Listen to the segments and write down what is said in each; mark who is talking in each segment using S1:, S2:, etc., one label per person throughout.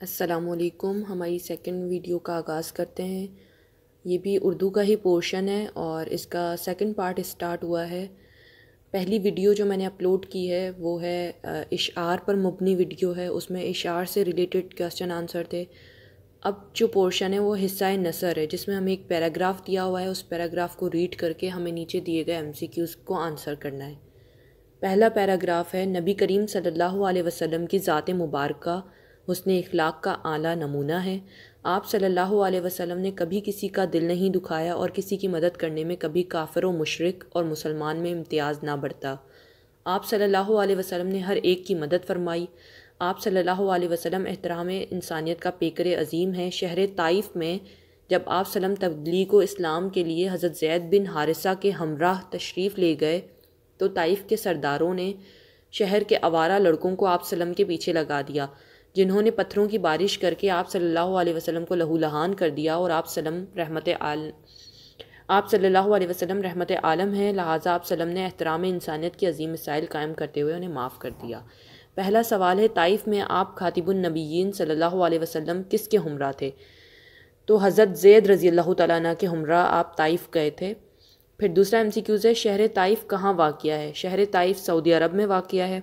S1: अस्सलामुअलैकुम। हमारी second video का आगाज़ करते हैं। ये भी उर्दू का ही पोर्शन है और इसका सेकंड पार्ट स्टार्ट हुआ है। पहली वीडियो जो मैंने अपलोड की है वो है इशार पर मुबनी वीडियो है, उसमें इशार से रिलेटेड क्वेश्चन आंसर थे। अब जो पोर्शन है वो हिस्सा नसर है, जिसमें हमें एक पैराग्राफ दिया हुआ है। उस पैराग्राफ को रीड करके हमें नीचे दिए गए MCQs को आंसर करना है। पहला पैराग्राफ है, नबी करीम सल्लल्लाहु अलैहि वसल्लम की ज़ात मुबारका हुस्न इखलाक का आला नमूना है। आप सल्लल्लाहु अलैहि वसल्लम ने कभी किसी का दिल नहीं दुखाया और किसी की मदद करने में कभी काफिर व मुशरिक और मुसलमान में इम्तियाज़ ना बढ़ता। आप सल्लल्लाहु अलैहि वसल्लम ने हर एक की मदद फरमाई। आप सल्लल्लाहु अलैहि वसल्लम एहतराम इंसानियत का पेकर अजीम है। शहर ताइफ में जब आप सल्लम तबलीग व इस्लाम के लिए हज़रत ज़ैद बिन हारिसा के हमराह तशरीफ़ ले गए तो ताइफ के सरदारों ने शहर के आवारा लड़कों को आप सल्लम के पीछे लगा दिया, जिन्होंने पत्थरों की बारिश करके आप सल्लल्लाहु अलैहि वसल्लम को लहूलहान कर दिया। और आप सल्लल्लाहु अलैहि वसल्लम रहमत आलम हैं, लिहाजा आप सल्लम ने एहतराम इंसानियत की अजीम मिसाइल कायम करते हुए उन्हें माफ़ कर दिया। पहला सवाल है, ताइफ में आप खातिबुन नबीयीन सल्लल्लाहु अलैहि वसल्लम किसके हमरा थे? तो हज़रत ज़ैद रज़ी अल्लाह तआला अन्हु के हमरा आप ताइफ गए थे। फिर दूसरा MCQs है, शहर ताइफ कहाँ वाक़िया है? शहर ताइफ सऊदी अरब में वाक़िया है।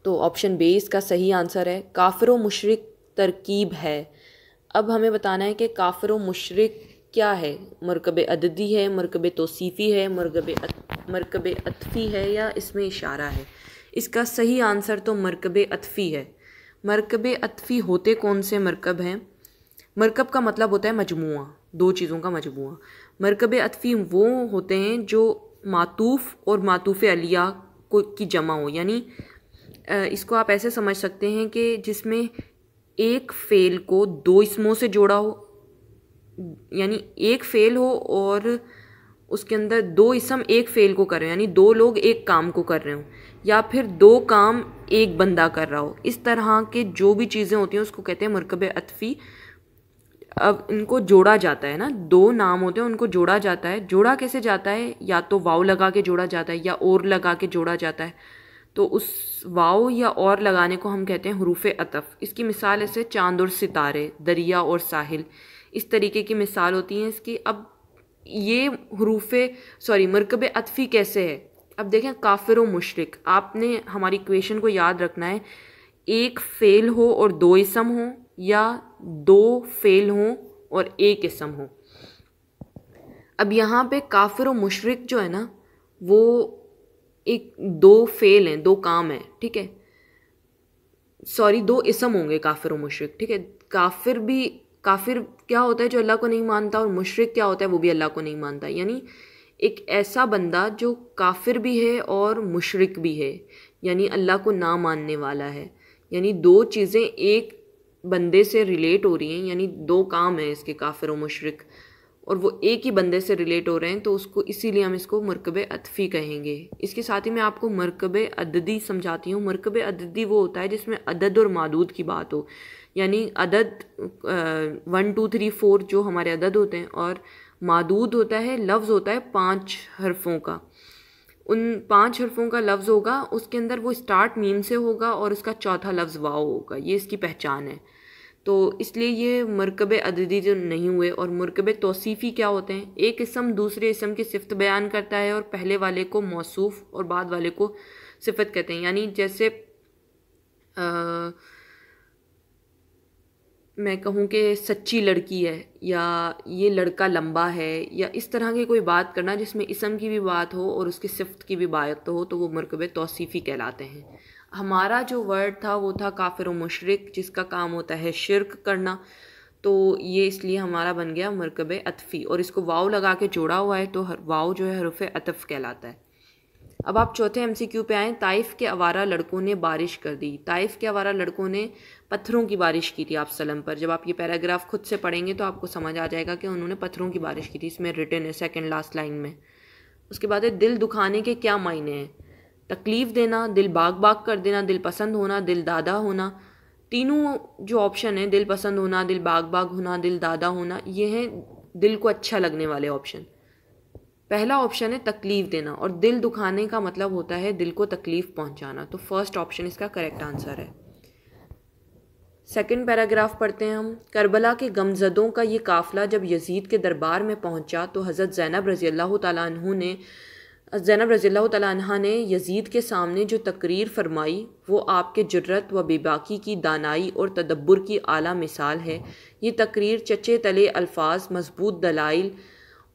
S1: तो ऑप्शन बी इसका सही आंसर है। काफिर व मुशरिक तरकीब है। अब हमें बताना है कि काफिर व मुशरिक क्या है। मरकब अददी है, मरकब तौसीफ़ी है, मरकब अतफ़ी है या इसमें इशारा है? इसका सही आंसर तो मरकब अतफ़ी है। मरकब अतफ़ी होते कौन से मरकब हैं? मरकब का मतलब होता है मजमुआ, दो चीज़ों का मजमुआ। मरकब अतफ़ी वो होते हैं जो मातूफ़ और मातूफ़ अलिया को की जमा हो, यानी इसको आप ऐसे समझ सकते हैं कि जिसमें एक फ़ेल को दो इसमों से जोड़ा हो, यानी एक फ़ेल हो और उसके अंदर दो इसम एक फ़ेल को कर रहे हो, यानी दो लोग एक काम को कर रहे हो, या फिर दो काम एक बंदा कर रहा हो। इस तरह के जो भी चीज़ें होती हैं उसको कहते हैं मरकब अतफ़ी। अब इनको जोड़ा जाता है ना, दो नाम होते हैं उनको जोड़ा जाता है। जोड़ा कैसे जाता है? या तो वाव लगा के जोड़ा जाता है या और लगा के जोड़ा जाता है। तो उस वाव या और लगाने को हम कहते हैं हुरूफ अतफ़। इसकी मिसाल ऐसे चांद और सितारे, दरिया और साहिल, इस तरीके की मिसाल होती हैं इसकी। अब ये मरकब अतफ़ी कैसे है? अब देखें, काफिर व मुशरिक, आपने हमारी इक्वेशन को याद रखना है। एक फ़ेल हो और दो इसम हो, या दो फ़ेल हो और एक इसम हो। अब यहाँ पे काफिर व मुशरिक जो है ना, वो एक दो फ़ेल हैं, दो काम हैं, ठीक है। दो इसम होंगे काफिर व मुशरिक, ठीक है। काफिर क्या होता है? जो अल्लाह को नहीं मानता। और मुशरिक क्या होता है? वो भी अल्लाह को नहीं मानता। यानी एक ऐसा बंदा जो काफिर भी है और मुशरिक भी है, यानी अल्लाह को ना मानने वाला है। यानी दो चीज़ें एक बंदे से रिलेट हो रही हैं, यानी दो काम हैं इसके, काफिर व मुशरिक, और वो एक ही बंदे से रिलेट हो रहे हैं, तो उसको इसीलिए हम इसको मरकब अतफ़ी कहेंगे। इसके साथ ही मैं आपको मरकब अददी समझाती हूँ। मरकब अददी वो होता है जिसमें अदद और मादूद की बात हो, यानी अदद 1 2 3 4 जो हमारे अदद होते हैं, और मादूद होता है, लफ्ज़ होता है 5 हरफों का। उन 5 हरफों का लफ्ज़ होगा, उसके अंदर वो स्टार्ट मीम से होगा और उसका चौथा लफ्ज़ वाव होगा। ये इसकी पहचान है। तो इसलिए ये मरकब अददी जो नहीं हुए। और मरकब तौसीफ़ी क्या होते हैं? एक इसम दूसरे इसम की सिफ़त बयान करता है और पहले वाले को मौसूफ़ और बाद वाले को सिफ़त कहते हैं। यानी जैसे मैं कहूँ कि सच्ची लड़की है, या ये लड़का लंबा है, या इस तरह की कोई बात करना जिसमें इसम की भी बात हो और उसकी सिफ़त की भी बात हो, तो वो मरकब तौसीफ़ी कहलाते हैं। हमारा जो वर्ड था वो था काफिर व मुशरिक, जिसका काम होता है शिर्क करना। तो ये इसलिए हमारा बन गया मरकब अतफ़ी, और इसको वाव लगा के जोड़ा हुआ है, तो वाव जो है हरुफ अतफ़ कहलाता है। अब आप चौथे MCQ पे आएँ। ताइफ के आवारा लड़कों ने बारिश कर दी। ताइफ के आवारा लड़कों ने पत्थरों की बारिश की थी आप सल्लम पर। जब आप ये पैराग्राफ खुद से पढ़ेंगे तो आपको समझ आ जाएगा कि उन्होंने पत्थरों की बारिश की थी। इसमें रिटन है सेकंड लास्ट लाइन में। उसके बाद है, दिल दुखाने के क्या मायने हैं? तकलीफ़ देना, दिल बाग बाग कर देना, दिल पसंद होना, दिल दादा होना। तीनों जो ऑप्शन है, दिल पसंद होना, दिल बाग बाग होना, दिल दादा होना, ये हैं दिल को अच्छा लगने वाले ऑप्शन। पहला ऑप्शन है तकलीफ़ देना, और दिल दुखाने का मतलब होता है दिल को तकलीफ़ पहुंचाना। तो फर्स्ट ऑप्शन इसका करेक्ट आंसर है। सेकंड पैराग्राफ पढ़ते हैं हम। करबला के गमज़दों का ये काफ़िला जब यजीद के दरबार में पहुंचा तो हज़रत ज़ैनब रज़ियल्लाहु तआला अन्हा ने यजीद के सामने जो तकरीर फरमाई वो आपके जुर्रत व बेबाकी की दानाई और तदब्बुर की आला मिसाल है। ये तकरीर चचे तले अल्फाज, मजबूत दलाइल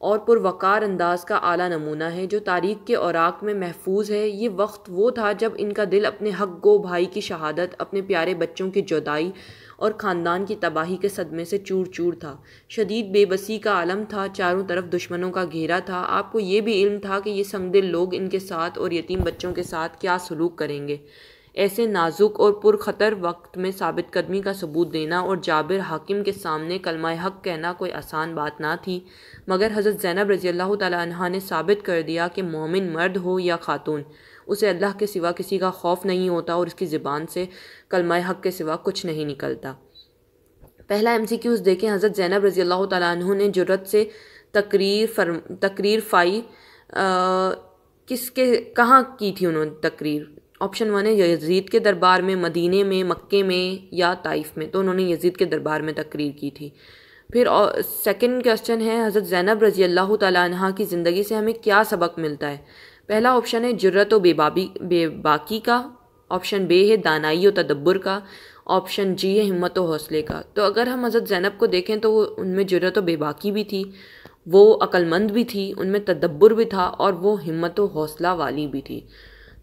S1: और पुरवकार अंदाज का आला नमूना है जो तारीख़ के औराक में महफूज है। ये वक्त वो था जब इनका दिल अपने हक गो भाई की शहादत, अपने प्यारे बच्चों की जुदाई और ख़ानदान की तबाही के सदमे से चूर चूर था। शदीद बेबसी का आलम था, चारों तरफ दुश्मनों का घेरा था। आपको ये भी इल्म था कि ये संगदिल लोग इनके साथ और यतीम बच्चों के साथ क्या सलूक करेंगे। ऐसे नाजुक और पुरखतर वक्त में साबित कदमी का सबूत देना और जाबिर हाकिम के सामने कलमा हक कहना कोई आसान बात ना थी, मगर हज़रत ज़ैनब रज़ियल्लाहु तआला अन्हा ने साबित कर दिया कि मोमिन मर्द हो या खातून, उसे अल्लाह के सिवा किसी का खौफ नहीं होता और उसकी ज़बान से कलमा हक के सिवा कुछ नहीं निकलता। पहला MCQs देखें। हज़रत ज़ैनब रज़ियल्लाहु तआला अन्हा ने जुर्रत से तकरीर फाई किसके कहाँ की थी उन्होंने तकरीर? ऑप्शन 1 है यजीद के दरबार में, मदीने में, मक्के में या ताइफ में। तो उन्होंने यजीद के दरबार में तकरीर की थी। फिर सेकंड क्वेश्चन है हज़रत ज़ैनब रज़ियल्लाहु तआला अन्हा की ज़िंदगी से हमें क्या सबक मिलता है? पहला ऑप्शन है जुर्रत व बेबाकी का, ऑप्शन बी है दानाई व तदब्बुर का, ऑप्शन जी है हिम्मत व हौसले का। तो अगर हम हज़रत ज़ैनब को देखें तो उनमें जुर्रत व बेबाकी भी थी, वो अक्लमंद भी थी, उनमें तदब्बुर भी था और वो हिम्मत व हौसला वाली भी थी।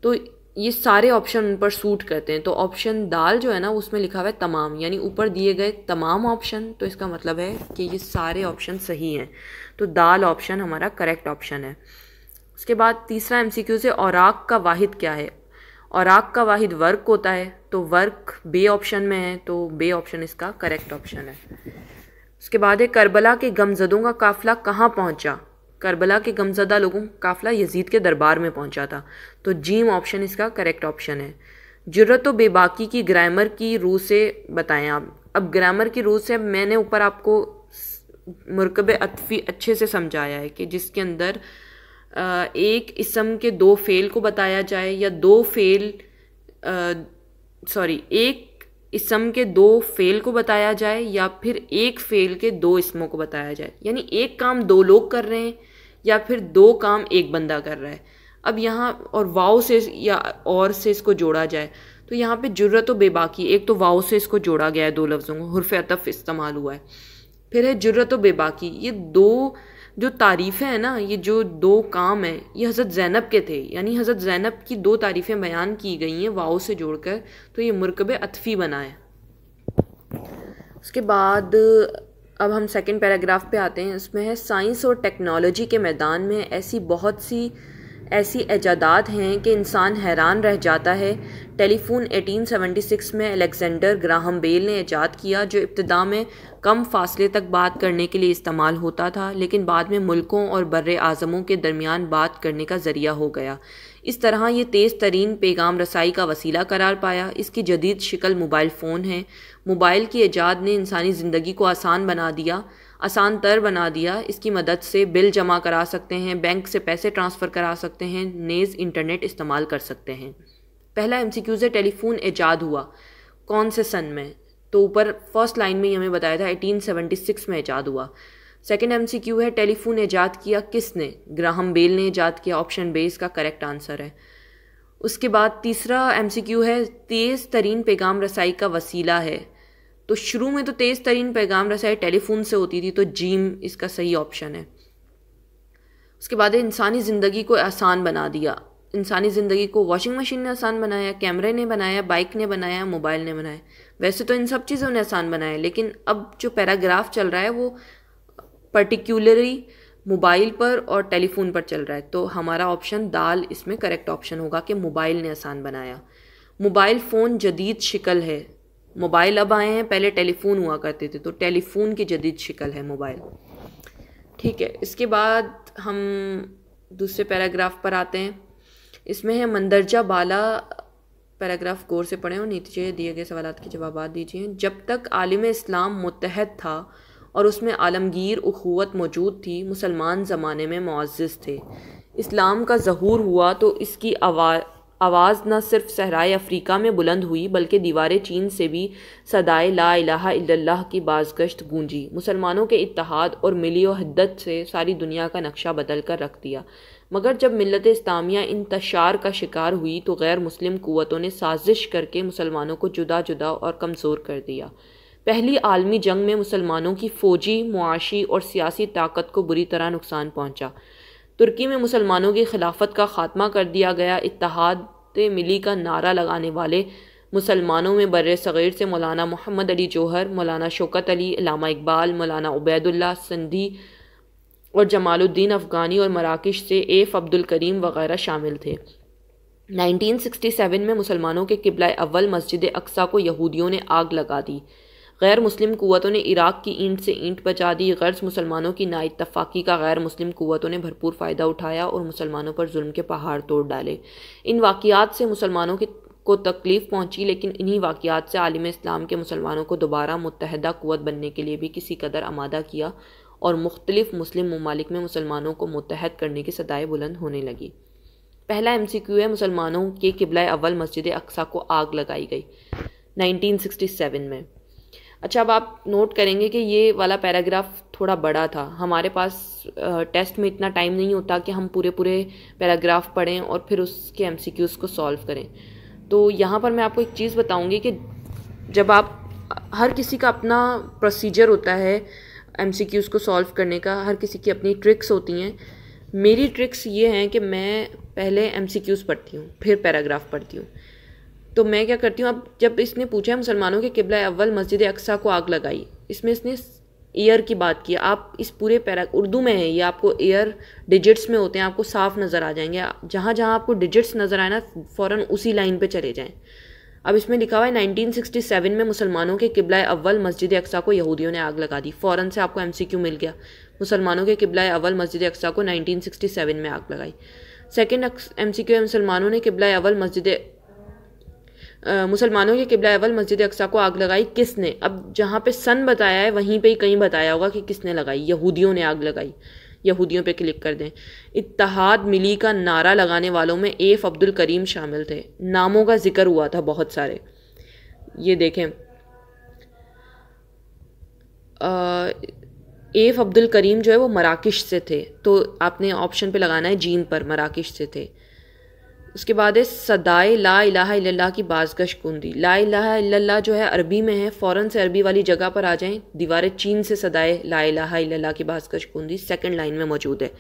S1: तो ये सारे ऑप्शन उन पर सूट करते हैं। तो ऑप्शन दाल जो है ना उसमें लिखा हुआ है तमाम, यानी ऊपर दिए गए तमाम ऑप्शन, तो इसका मतलब है कि ये सारे ऑप्शन सही हैं। तो दाल ऑप्शन हमारा करेक्ट ऑप्शन है। उसके बाद तीसरा MCQ से औराक का वाहिद क्या है? औराक का वाहिद वर्क होता है, तो वर्क बे ऑप्शन में है, तो बे ऑप्शन इसका करेक्ट ऑप्शन है। उसके बाद है करबला के गमज़दों का काफ़िला कहाँ पहुँचा? करबला के गमज़दा लोगों का काफ़िला यजीद के दरबार में पहुंचा था, तो जीम ऑप्शन इसका करेक्ट ऑप्शन है। जुर्रत व बेबाकी की ग्रामर की रूह से बताएं आप। अब ग्रामर की रूह से मैंने ऊपर आपको मुरकबे अतफ़ी अच्छे से समझाया है कि जिसके अंदर एक इस्म के दो फ़ेल को बताया जाए या एक इस्म के दो फ़ेल को बताया जाए या फिर एक फ़ेल के दो इस्मों को बताया जाए, यानी एक काम दो लोग कर रहे हैं या फिर दो काम एक बंदा कर रहा है। अब यहाँ और वाव से या और से इसको जोड़ा जाए, तो यहाँ पे जुर्रत व बेबाकी, एक तो वाव से इसको जोड़ा गया है, दो लफ्ज़ों को हुर्फ़ अतफ़ इस्तेमाल हुआ है। फिर है जुर्रत व बेबाकी, ये दो जो तारीफ़ें हैं ना, ये जो दो काम हैं ये हज़रत ज़ैनब के थे, यानी हज़रत ज़ैनब की दो तारीफ़ें बयान की गई हैं वाव से जोड़कर, तो ये मुरकबे अतफ़ी बना है। उसके बाद अब हम सेकंड पैराग्राफ पे आते हैं। इसमें है साइंस और टेक्नोलॉजी के मैदान में ऐसी बहुत सी ऐसी ईजादात हैं कि इंसान हैरान रह जाता है। टेलीफोन 1876 में अलेक्जेंडर ग्राहम बेल ने ईजाद किया, जो इब्तिदा में कम फासले तक बात करने के लिए इस्तेमाल होता था, लेकिन बाद में मुल्कों और बर्रे आज़मों के दरमियान बात करने का ज़रिया हो गया। इस तरह ये तेज़ तरीन पैगाम रसाई का वसीला करार पाया। इसकी जदीद शिकल मोबाइल फ़ोन है। मोबाइल की ईजाद ने इंसानी ज़िंदगी को आसान तर बना दिया। इसकी मदद से बिल जमा करा सकते हैं, बैंक से पैसे ट्रांसफ़र करा सकते हैं, नेज़ इंटरनेट इस्तेमाल कर सकते हैं। पहला MCQ से टेलीफोन ईजाद हुआ कौन से सन में? तो ऊपर फर्स्ट लाइन में ही हमें बताया था 1876 में ईजाद हुआ। सेकंड MCQ है टेलीफोन ईजाद किया किसने? ग्राहम बेल ने ईजाद किया। ऑप्शन बी इसका करेक्ट आंसर है। उसके बाद तीसरा MCQ है तेज़ तरीन पैगाम रसाई का वसीला है। तो शुरू में तो तेज़ तरीन पैगाम रसाई टेलीफोन से होती थी, तो जीम इसका सही ऑप्शन है। उसके बाद इंसानी ज़िंदगी को आसान बना दिया। इंसानी ज़िंदगी को वॉशिंग मशीन ने आसान बनाया, कैमरे ने बनाया, बाइक ने बनाया, मोबाइल ने बनाया। वैसे तो इन सब चीज़ों ने आसान बनाया, लेकिन अब जो पैराग्राफ चल रहा है वो पर्टिकुलरली मोबाइल पर और टेलीफोन पर चल रहा है, तो हमारा ऑप्शन दाल इसमें करेक्ट ऑप्शन होगा कि मोबाइल ने आसान बनाया। मोबाइल फ़ोन जदीद शिकल है। मोबाइल अब आए हैं, पहले टेलीफोन हुआ करते थे, तो टेलीफोन की जदीद शिकल है मोबाइल। ठीक है, इसके बाद हम दूसरे पैराग्राफ पर आते हैं। इसमें है मंदरजा बाला, पैराग्राफ गौर से पढ़ें और नीचे दिए गए सवालात के जवाब दीजिए। जब तक आलिम इस्लाम मुत्तहद था और उसमें आलमगीर उखुवत मौजूद थी, मुसलमान ज़माने में मुअज़्ज़ज़ थे। इस्लाम का ज़हूर हुआ तो इसकी आवाज़ न सिर्फ सहराए अफ्रीका में बुलंद हुई बल्कि दीवार चीन से भी सदाए ला इलाहा इल्लल्लाह की बाज़गश्त गूंजी। मुसलमानों के इत्तेहाद और मिली वहदत से सारी दुनिया का नक्शा बदल कर रख दिया। मगर जब मिल्लत इस्लामिया इंतशार का शिकार हुई तो गैर मुस्लिम क़ुव्वतों ने साजिश करके मुसलमानों को जुदा जुदा और कमज़ोर कर दिया। पहली आलमी जंग में मुसलमानों की फ़ौजी, मुआशी और सियासी ताकत को बुरी तरह नुकसान पहुँचा। तुर्की में मुसलमानों की खिलाफत का ख़ात्मा कर दिया गया। इत्तेहाद मिली का नारा लगाने वाले मुसलमानों में बर्रे सग़ीर से मौलाना मोहम्मद अली जौहर, मौलाना शौकत अली, अल्लामा इकबाल, मौलाना उबैदुल्लाह सिंधी और जमालुद्दीन अफ़गानी और मराकश से एफ अब्दुल करीम वग़ैरह शामिल थे। 1967 में मुसलमानों के किबला अव्वल मस्जिद अक्सा को यहूदियों ने आग लगा दी। गैर मुस्लिम क़ुव्वतों ने इराक़ की ईंट से ईंट बचा दी। गर्ज मुसलमानों की नाइत्तफ़ाक़ी का गैर मुस्लिम क़ुव्वतों ने भरपूर फ़ायदा उठाया और मुसलमानों पर जुल्म के पहाड़ तोड़ डाले। इन वाक़ियात से मुसलमानों को तकलीफ़ पहुँची, लेकिन इन्हीं वाक़ियात से आलिम इस्लाम के मुसलमानों को दोबारा मुत्तहदा क़ुव्वत बनने के लिए भी किसी कदर आमादा किया और मुख्तलिफ़ मुस्लिम ममालिक में मुसलमानों को मुत्तहद करने की सदाएँ बुलंद होने लगी। पहला MCQ है, मुसलमानों के किबला अव्वल मस्जिद अक्सा को आग लगाई गई 1967 में। अच्छा, अब आप नोट करेंगे कि ये वाला पैराग्राफ थोड़ा बड़ा था। हमारे पास टेस्ट में इतना टाइम नहीं होता कि हम पूरे पैराग्राफ पढ़ें और फिर उसके MCQs को सॉल्व करें। तो यहाँ पर मैं आपको एक चीज़ बताऊँगी कि जब आप हर किसी का अपना प्रोसीजर होता है MCQs को सॉल्व करने का, हर किसी की अपनी ट्रिक्स होती हैं। मेरी ट्रिक्स ये हैं कि मैं पहले MCQs पढ़ती हूँ, फिर पैराग्राफ पढ़ती हूँ। तो मैं क्या करती हूँ, अब जब इसने पूछा मुसलमानों के किबला अव्वल मस्जिद अक्सा को आग लगाई, इसमें इसने ईयर की बात की। आप इस पूरे उर्दू में है ये, आपको ईयर डिजिट्स में होते हैं, आपको साफ नज़र आ जाएंगे। जहाँ जहाँ आपको डिजिट्स नज़र आए ना, फ़ौरन उसी लाइन पे चले जाएं। अब इसमें लिखा हुआ है 1967 में मुसलमानों के किबला अव्वल मस्जिद अक्सा को यहूदियों ने आग लगा दी। फ़ौरन से आपको MCQ मिल गया, मुसलमानों के किबला अव्वल मस्जिद अक्सा को 1967 में आग लगाई। सेकेंड MCQ है, मुसलमानों के किबला अव्वल मस्जिद अक्सा को आग लगाई किसने। अब जहाँ पे सन बताया है वहीं पे ही कहीं बताया होगा कि किसने लगाई। यहूदियों ने आग लगाई, यहूदियों पे क्लिक कर दें। इत्तेहाद मिली का नारा लगाने वालों में एफ अब्दुल करीम शामिल थे। नामों का जिक्र हुआ था बहुत सारे, ये देखें। एफ अब्दुल करीम जो है वो मराकश से थे, तो आपने ऑप्शन पे लगाना है जीन पर, मराकश से थे। उसके बाद है सदाए ला इलाहा इल्लल्लाह की बाज़गश्त गूंजी। ला इलाहा इल्लल्लाह जो है अरबी में है, फ़ौरन से अरबी वाली जगह पर आ जाएं। दीवार चीन से सदाए ला इलाहा इल्लल्लाह की बाज़गश्त गूंजी सेकंड लाइन में मौजूद है,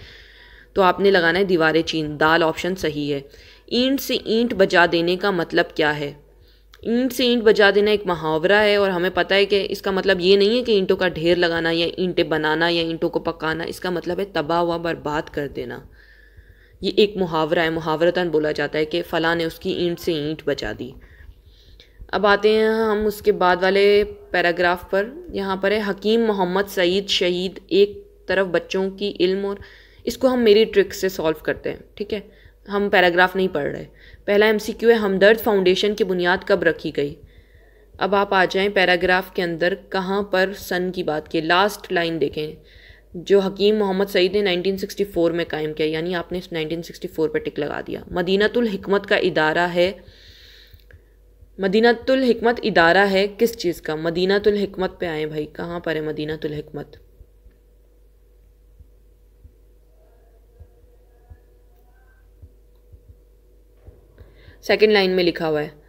S1: तो आपने लगाना है दीवार चीन। दाल ऑप्शन सही है। ईंट से ईंट बजा देने का मतलब क्या है। ईंट से ईंट बजा देना एक मुहावरा है और हमें पता है कि इसका मतलब ये नहीं है कि ईंटों का ढेर लगाना या ईंटें बनाना या ईंटों को पकाना। इसका मतलब है तबाह व बर्बाद कर देना। ये एक मुहावरा है, मुहावरतन बोला जाता है कि फ़लाँ ने उसकी ईंट से ईंट बचा दी। अब आते हैं हम उसके बाद वाले पैराग्राफ पर। यहाँ पर है हकीम मोहम्मद सईद शहीद। एक तरफ बच्चों की इल्म, और इसको हम मेरी ट्रिक से सॉल्व करते हैं, ठीक है, हम पैराग्राफ नहीं पढ़ रहे। पहला MCQ है, हमदर्द फाउंडेशन की बुनियाद कब रखी गई। अब आप आ जाएं पैराग्राफ के अंदर, कहाँ पर सन की बात की। लास्ट लाइन देखें, जो हकीम मोहम्मद सईद ने 1964 में कायम किया, यानी आपने 1964 पर टिक लगा दिया। मदीनतुल हिकमत का इदारा है, मदीनतुल हिकमत इदारा है किस चीज़ का। मदीनतुल हिकमत पे आए भाई, कहाँ पर है मदीनतुल हिकमत। सेकंड लाइन में लिखा हुआ है,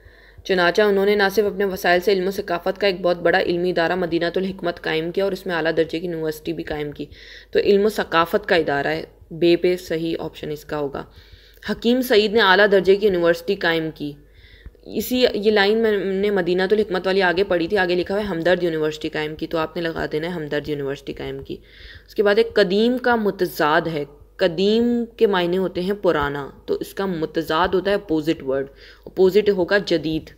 S1: चुनाचा उन्होंने ना सिर्फ अपने वसाइल से इल्म सकाफ़त का एक बहुत बड़ा इल्मी इदारा मदीनतुल हिकमत कायम किया और इसमें आला दर्जे की यूनिवर्सिटी भी कायम की। तो इल्म सकाफ़त का इदारा है, बे पे सही ऑप्शन इसका होगा। हकीम सईद ने आला दर्जे की यूनिवर्सिटी कायम की। इसी ये लाइन मैंने मदीनतुल हिकमत वाली आगे पढ़ी थी, आगे लिखा हुआ है हमदर्द यूनिवर्सिटी कायम की, तो आपने लगा देना है हमदर्द यूनिवर्सिटी कायम की। उसके बाद एक कदीम का मुतज़ाद है। कदीम के मायने होते हैं पुराना, तो इसका मुतज़ाद होता है अपोजिट वर्ड। अपोजिट होगा जदीद,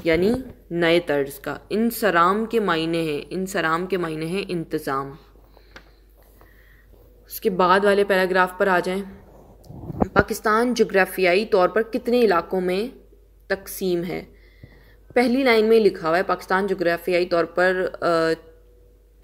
S1: यानी नए तर्ज का। इंसराम के मायने हैं, इंसराम के मायने हैं इंतज़ाम। उसके बाद वाले पैराग्राफ पर आ जाएं। पाकिस्तान जोग्राफियाई तौर पर कितने इलाकों में तकसीम है। पहली लाइन में लिखा हुआ है पाकिस्तान जोग्राफियाई तौर पर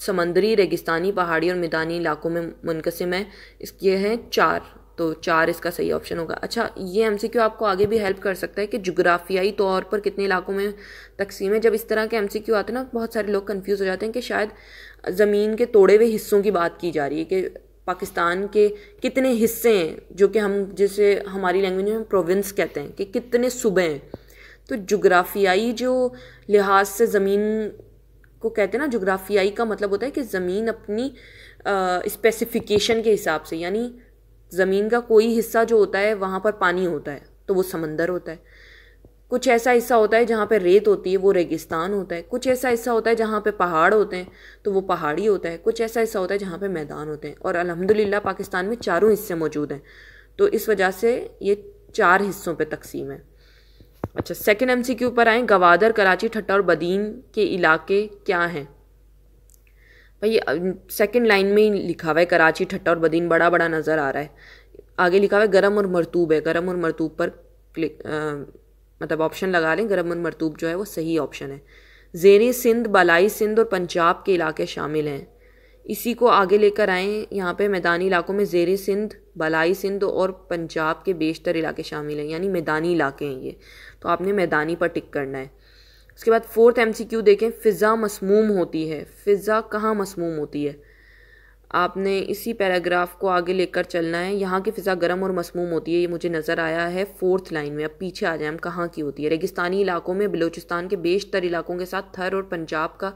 S1: समंदरी, रेगिस्तानी, पहाड़ी और मैदानी इलाकों में मुनक़सिम है। इसके हैं 4 तो 4 इसका सही ऑप्शन होगा। अच्छा, ये MCQ आपको आगे भी हेल्प कर सकता है कि जुग्राफियाई तौर पर कितने इलाकों में तकसीम है। जब इस तरह के MCQ आते हैं ना, बहुत सारे लोग कंफ्यूज हो जाते हैं कि शायद ज़मीन के तोड़े हुए हिस्सों की बात की जा रही है कि पाकिस्तान के कितने हिस्से हैं, जो कि हम जिसे हमारी लैंग्वेज में प्रोविंस कहते हैं, कि कितने सूबे हैं। तो जुग्राफियाई जो लिहाज से ज़मीन को कहते हैं ना, जुग्राफियाई का मतलब होता है कि ज़मीन अपनी स्पेसिफिकेशन के हिसाब से, यानी ज़मीन का कोई हिस्सा जो होता है वहाँ पर पानी होता है तो वो समंदर होता है, कुछ ऐसा हिस्सा होता है जहाँ पे रेत होती है वो रेगिस्तान होता है, कुछ ऐसा हिस्सा होता है जहाँ पे पहाड़ होते हैं तो वो पहाड़ी होता है, कुछ ऐसा हिस्सा होता है जहाँ पे मैदान होते हैं। और अल्हम्दुलिल्लाह पाकिस्तान में चारों हिस्से मौजूद हैं, तो इस वजह से ये 4 हिस्सों पे तकसीम है। अच्छा, सेकंड MCQ पर आए, गवादर, कराची, ठट्टा और बदीन के इलाके क्या हैं? भाई सेकंड लाइन में ही लिखा हुआ है कराची, ठट्टा और बदीन, बड़ा बड़ा नज़र आ रहा है। आगे लिखा हुआ है गरम और मरतूब है, गरम और मरतूब पर क्लिक मतलब ऑप्शन लगा लें। गरम और मरतूब जो है वो सही ऑप्शन है। ज़ेरी सिंध, बलाई सिंध और पंजाब के इलाके शामिल हैं। इसी को आगे लेकर आएँ, यहाँ पे मैदानी इलाकों में ज़ेरी सिंध, बलाई सिंध और पंजाब के बेशतर इलाके शामिल हैं, यानी मैदानी इलाके हैं ये, तो आपने मैदानी पर टिक करना है। उसके बाद फोर्थ MCQ देखें, फ़िज़ा मसमूम होती है। फ़िज़ा कहाँ मसमूम होती है? आपने इसी पैराग्राफ को आगे लेकर चलना है। यहाँ की फ़िज़ा गर्म और मसमूम होती है, ये मुझे नज़र आया है 4th लाइन में। अब पीछे आ जाए हम, कहाँ की होती है? रेगिस्तानी इलाकों में, बलूचिस्तान के बेशतर इलाकों के साथ थर और पंजाब का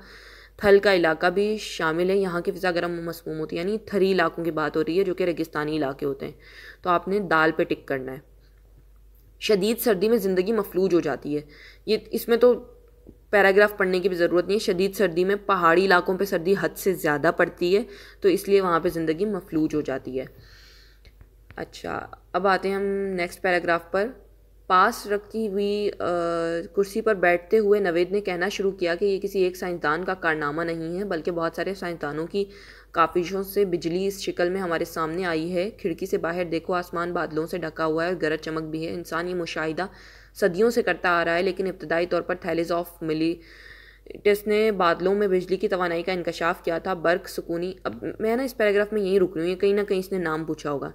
S1: थल का इलाका भी शामिल है। यहाँ की फ़िज़ा गर्म और मसमूम होती है, यानी थरी इलाकों की बात हो रही है जो कि रेगिस्तानी इलाके होते हैं, तो आपने दाल पे टिक करना है। शदीद सर्दी में ज़िंदगी मफलूज हो जाती है, ये इसमें तो पैराग्राफ पढ़ने की भी ज़रूरत नहीं है। शदीद सर्दी में पहाड़ी इलाकों पे सर्दी हद से ज़्यादा पड़ती है, तो इसलिए वहाँ पे ज़िंदगी मफलूज हो जाती है। अच्छा, अब आते हैं हम नेक्स्ट पैराग्राफ पर। पास रखी हुई कुर्सी पर बैठते हुए नवेद ने कहना शुरू किया कि ये किसी एक साइंसदान का कारनामा नहीं है, बल्कि बहुत सारे साइंसदानों की काविशों से बिजली इस शक्ल में हमारे सामने आई है। खिड़की से बाहर देखो, आसमान बादलों से ढका हुआ है और गरज चमक भी है। इंसान ये मुशाहिदा सदियों से करता आ रहा है, लेकिन इब्तदाई तौर पर थैलेस ऑफ मिलिटस ने बादलों में बिजली की तवानाई का इंकशाफ किया था। बर्क सुकूनी, अब मैं ना इस पैराग्राफ में यहीं रुक रही हूँ, ये कहीं ना कहीं इसने नाम पूछा होगा।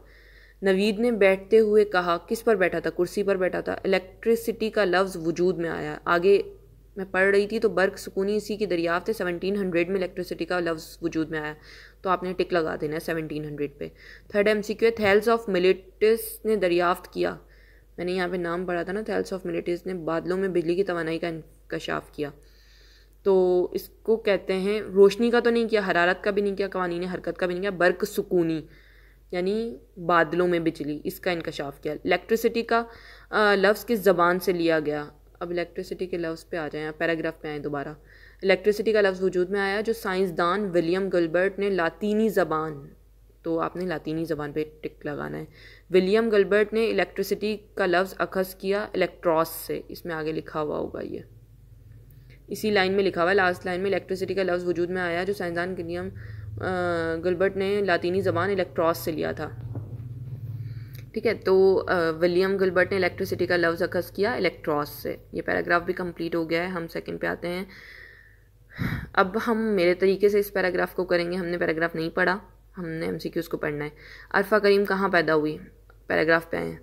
S1: नवीद ने बैठते हुए कहा, किस पर बैठा था? कुर्सी पर बैठा था। इलेक्ट्रिसिटी का लफ्ज़ वजूद में आया। आगे मैं पढ़ रही थी तो बर्क सुकूनी इसी की दरियाफ्त है। 1700 में इलेक्ट्रिसिटी का लफ्ज़ वजूद में आया, तो आपने टिक लगा देना है 1700 पे। थर्ड MCQ, थैल्स ऑफ मिलिटस ने दरियाफ्त किया। मैंने यहाँ पे नाम पढ़ा था ना, थैल्स ऑफ मिलिटस ने बादलों में बिजली की तवानाई का इंकशाफ किया, तो इसको कहते हैं, रोशनी का तो नहीं किया, हरारत का भी नहीं किया, कवानीन हरकत का भी नहीं किया, बर्क सुकूनी यानी बादलों में बिजली, इसका इंकशाफ किया। इलेक्ट्रिसिटी का लफ्ज़ किस ज़बान से लिया गया? अब इलेक्ट्रिसिटी के लफ्ज़ पे आ जाए, पैराग्राफ पे आए दोबारा। इलेक्ट्रिसिटी का लफ्ज़ वजूद में आया जो साइंसदान विलियम गिलबर्ट ने लातीनी ज़बान, तो आपने लातीनी ज़बान पे टिक लगाना है। विलियम गिलबर्ट ने इलेक्ट्रिसिटी का लफ्ज़ अखज़ किया इलेक्ट्रॉस से, इसमें आगे लिखा हुआ होगा, ये इसी लाइन में लिखा हुआ है, लास्ट लाइन में। इलेक्ट्रिसिटी का लफ्ज़ वजूद में आया जो साइंसदान विलियम गिलबर्ट ने लातीनी ज़बान इलेक्ट्रॉस से लिया था। ठीक है, तो विलियम गिलबर्ट ने इलेक्ट्रिसिटी का लफ्ज़ अखज़ किया इलेक्ट्रॉस से। ये पैराग्राफ भी कंप्लीट हो गया है। हम सेकंड पे आते हैं। अब हम मेरे तरीके से इस पैराग्राफ को करेंगे, हमने पैराग्राफ नहीं पढ़ा, हमने MCQs को पढ़ना है। अरफा करीम कहाँ पैदा हुई? पैराग्राफ पे आए।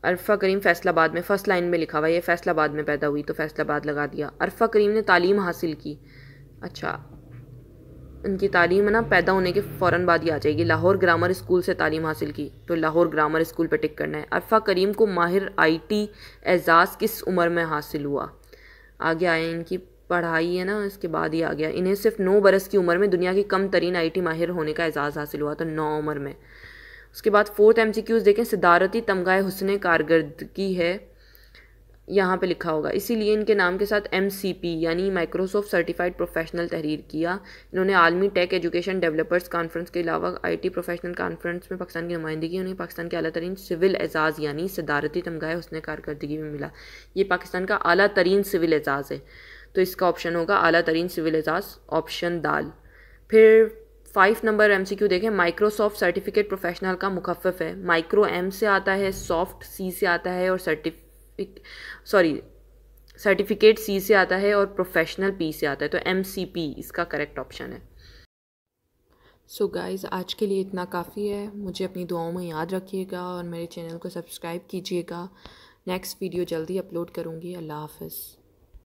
S1: अरफा करीम फैसलाबाद में, फर्स्ट लाइन में लिखा हुआ है ये फैसलाबाद में पैदा हुई, तो फैसलाबाद लगा दिया। अरफा करीम ने तालीम हासिल की। अच्छा, उनकी तालीम है ना पैदा होने के फ़ौरन बाद ही आ जाएगी। लाहौर ग्रामर स्कूल से तालीम हासिल की, तो लाहौर ग्रामर स्कूल पे टिक करना है। अरफा करीम को माहिर IT एजाज़ किस उम्र में हासिल हुआ? आगे आए, इनकी पढ़ाई है ना इसके बाद ही आ गया। इन्हें सिर्फ 9 बरस की उम्र में दुनिया की कम तरीन IT माहिर होने का एजाज़ हासिल हुआ, तो 9 उम्र में। उसके बाद फोर्थ MCQs देखें, सदारती तमगाए हुस्न कारकर्दगी है, यहाँ पे लिखा होगा, इसीलिए इनके नाम के साथ MCP यानी माइक्रोसॉफ्ट सर्टिफाइड प्रोफेशनल तहरीर किया। इन्होंने आलमी टेक एजुकेशन डेवलपर्स कॉन्फ्रेंस के अलावा IT प्रोफेशनल कॉन्फ्रेंस में पाकिस्तान की नुमाइंदगी। उन्हें पाकिस्तान के आला तरीन सिविल एजाज़ यानी सदारती तमगाए हुस्न कारकर्दगी में मिला। ये पाकिस्तान का आला तरीन सिविल एजाज़ है, तो इसका ऑप्शन होगा आला तरीन सिविल एजाज़, ऑप्शन दाल। फिर 5 नंबर MCQ देखें, माइक्रोसॉफ्ट सर्टिफिकेट प्रोफेशनल का मुखफ़फ़ है। माइक्रो M से आता है, सॉफ्ट C से आता है और सर्टिफिकेट C से आता है और प्रोफेशनल P से आता है, तो MCP इसका करेक्ट ऑप्शन है। सो गाइज़, आज के लिए इतना काफ़ी है। मुझे अपनी दुआओं में याद रखिएगा और मेरे चैनल को सब्सक्राइब कीजिएगा। नेक्स्ट वीडियो जल्दी अपलोड करूँगी। अल्लाह हाफ़िज़।